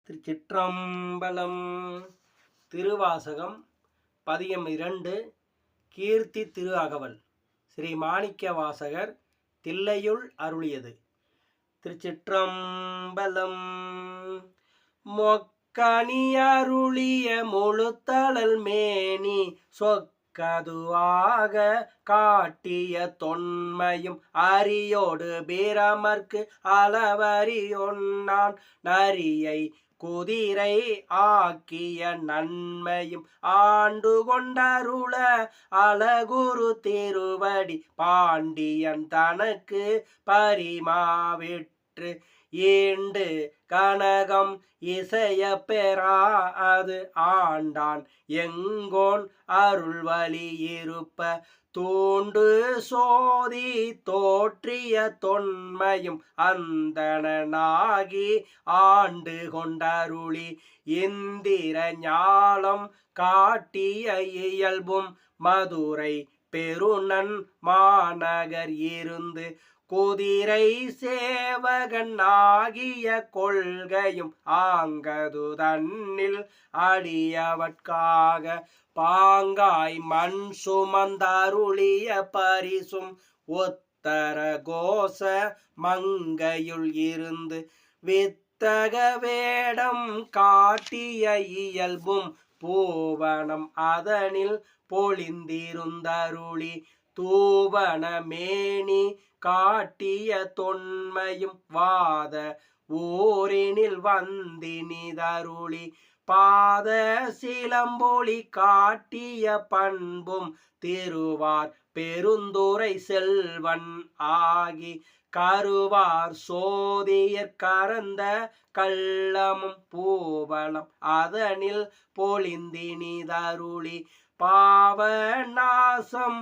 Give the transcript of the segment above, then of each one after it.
திருச்சிற்றம்பலம். திருவாசகம் பதியம் 2 கீர்த்தி திரு அகவல். ஸ்ரீ மாணிக்க வாசகர் தில்லையுள் அருளியது. திருச்சிற்றம்பலம். மொக்கணி அருளிய முழுத்தழல் மேனி சொக்கதுவாக காட்டிய தொன்மையும் அரியோடு பிரமர்க்கு அளவறியொன்னான் நரியை குதிரை ஆக்கிய நன்மையும் ஆண்டு கொண்டருள அழகுரு திருவடி பாண்டியன் தனக்கு பரிமாவிற்று ஈண்டு கனகம் இசைய பெறா அது ஆண்டான் எங்கோன் அருள்வழி இருப்ப தூண்டு சோதி தோற்றிய தொன்மையும் அந்தணனாகி ஆண்டு கொண்டருளி இந்திர ஞாலம் காட்டிய இயல்பும் மதுரை பெருநன் மாநகர் இருந்து குதிரை சேவகன் ஆகிய கொள்கையும் ஆங்கது தன்னில் அடியவட்காக பாங்காய் மண் சுமந்தருளிய பரிசும் ஒத்தர கோஷ மங்கையுள் இருந்து வித்தக வேடம் காட்டிய இயல்பும் பூவனம் அதனில் பொழிந்திருந்தருளி தூவன மேனி காட்டிய தொன்மையும் வாத ஊரினில் வந்தினிதருளி பாத சிலம்பொலி காட்டிய பண்பும் திருவார் பெருந்துரை செல்வன் ஆகி கருவார் சோதியற் கரந்த கள்ளமும் பூவளம் அதனில் பொழிந்தினிதருளி பாவ நாசம்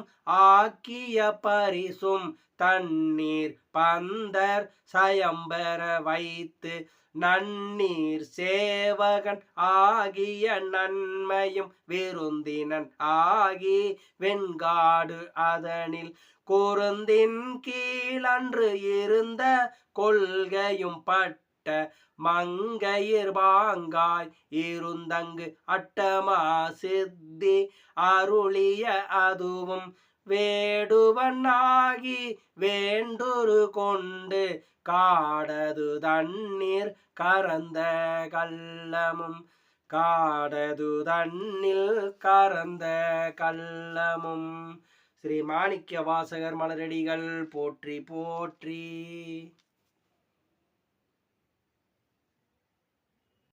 ஆக்கிய பரிசும் தண்ணீர் பந்தர் சயம்பெற வைத்து நன்னீர் சேவகன் ஆகிய நன்மையும் விருந்தினன் ஆகி வெண்காடு அதனில் குருந்தின் கீழன்று இருந்த கொள்கையும் பட்ட மங்கையிர் பாங்காய் இருந்தங்கு அட்டமா சித்தி அருளிய அதுவும் வேடுவனாகி வேண்டுரு கொண்டு காடது தண்ணீர் கரந்த கள்ளமும் காடது தண்ணில் கரந்த கள்ளமும். ஸ்ரீ மாணிக்க வாசகர் மலரடிகள் போற்றி போற்றி.